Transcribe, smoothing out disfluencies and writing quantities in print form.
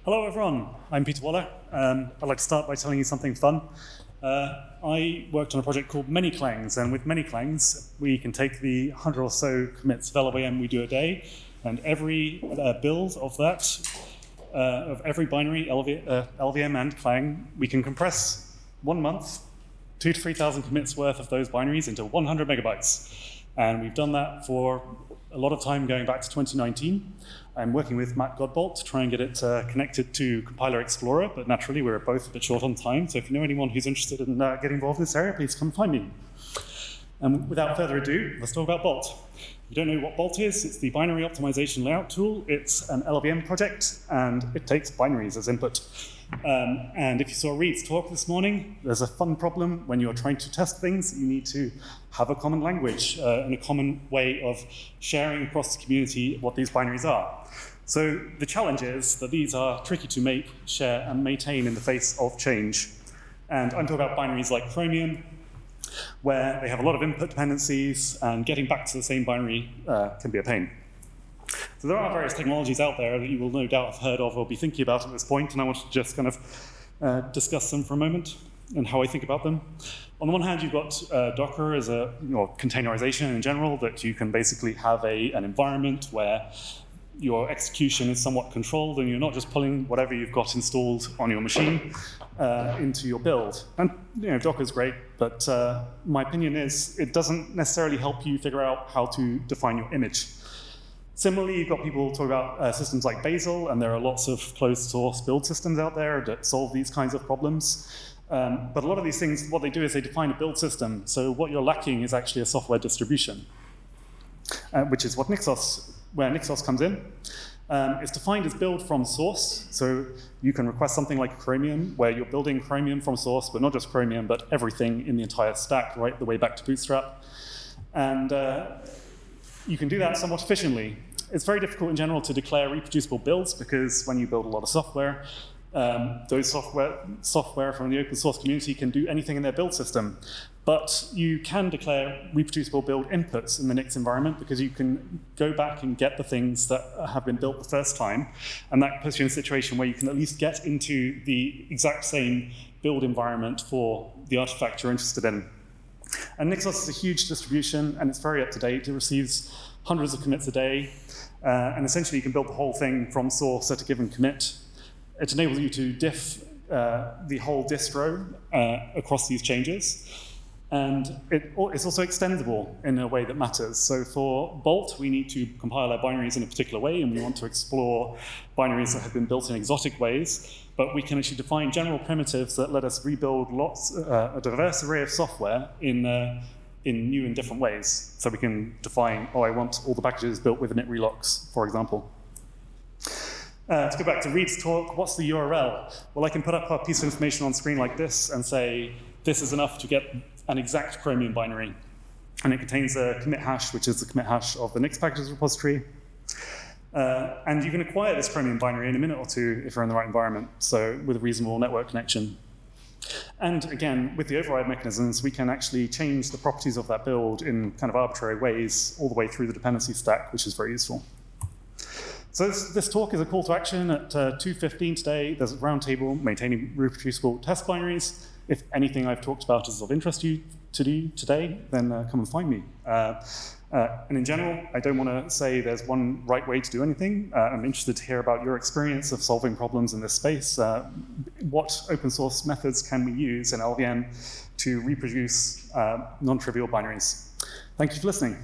Hello everyone, I'm Peter Waller. I'd like to start by telling you something fun. I worked on a project called many-clangs, and with many-clangs we can take the 100 or so commits of LLVM we do a day, and every build of that, of every binary, LLVM and clang, we can compress 1 month, 2,000 to 3,000 commits worth of those binaries into 100 megabytes. And we've done that for a lot of time going back to 2019. I'm working with Matt Godbolt to try and get it connected to Compiler Explorer, but naturally we're both a bit short on time, so if you know anyone who's interested in getting involved in this area, please come find me. And without further ado, let's talk about Bolt. If you don't know what Bolt is, it's the binary optimization layout tool. It's an LLVM project, and it takes binaries as input. And if you saw Reed's talk this morning, there's a fun problem when you're trying to test things. You need to have a common language and a common way of sharing across the community what these binaries are. So the challenge is that these are tricky to make, share, and maintain in the face of change. And I'm talking about binaries like Chromium, where they have a lot of input dependencies, and getting back to the same binary can be a pain. So there are various technologies out there that you will no doubt have heard of or be thinking about at this point, and I want to just kind of discuss them for a moment and how I think about them. On the one hand, you've got Docker as a containerization in general, that you can basically have an environment where your execution is somewhat controlled and you're not just pulling whatever you've got installed on your machine into your build. And Docker's great, but my opinion is it doesn't necessarily help you figure out how to define your image. Similarly, you've got people talk about systems like Bazel, and there are lots of closed source build systems out there that solve these kinds of problems. But a lot of these things, what they do is they define a build system. So what you're lacking is actually a software distribution, which is where Nixos comes in. It's defined as build from source. So you can request something like Chromium, where you're building Chromium from source, but not just Chromium, but everything in the entire stack, right the way back to Bootstrap. And you can do that somewhat efficiently. It's very difficult in general to declare reproducible builds, because when you build a lot of software, those software from the open source community can do anything in their build system. But you can declare reproducible build inputs in the Nix environment, because you can go back and get the things that have been built the first time, and that puts you in a situation where you can at least get into the exact same build environment for the artifact you're interested in. And Nixos is a huge distribution, and it's very up to date. It receives hundreds of commits a day, and essentially you can build the whole thing from source at a given commit. It enables you to diff the whole distro across these changes, and it's also extendable in a way that matters. So for Bolt, we need to compile our binaries in a particular way, and we want to explore binaries that have been built in exotic ways, but we can actually define general primitives that let us rebuild a diverse array of software in new and different ways. So we can define, I want all the packages built with emit-relocs, for example. To go back to Reed's talk, what's the URL? Well, I can put up a piece of information on screen like this and say, this is enough to get an exact Chromium binary. And it contains a commit hash, which is the commit hash of the Nixpkgs repository. And you can acquire this Chromium binary in a minute or two if you're in the right environment, so with a reasonable network connection. And again, with the override mechanisms, we can actually change the properties of that build in kind of arbitrary ways all the way through the dependency stack, which is very useful. So this talk is a call to action at 2:15 today. There's a roundtable maintaining reproducible test binaries. If anything I've talked about is of interest to you to do today, then come and find me. And in general, I don't want to say there's one right way to do anything. I'm interested to hear about your experience of solving problems in this space. What open source methods can we use in LLVM to reproduce non-trivial binaries? Thank you for listening.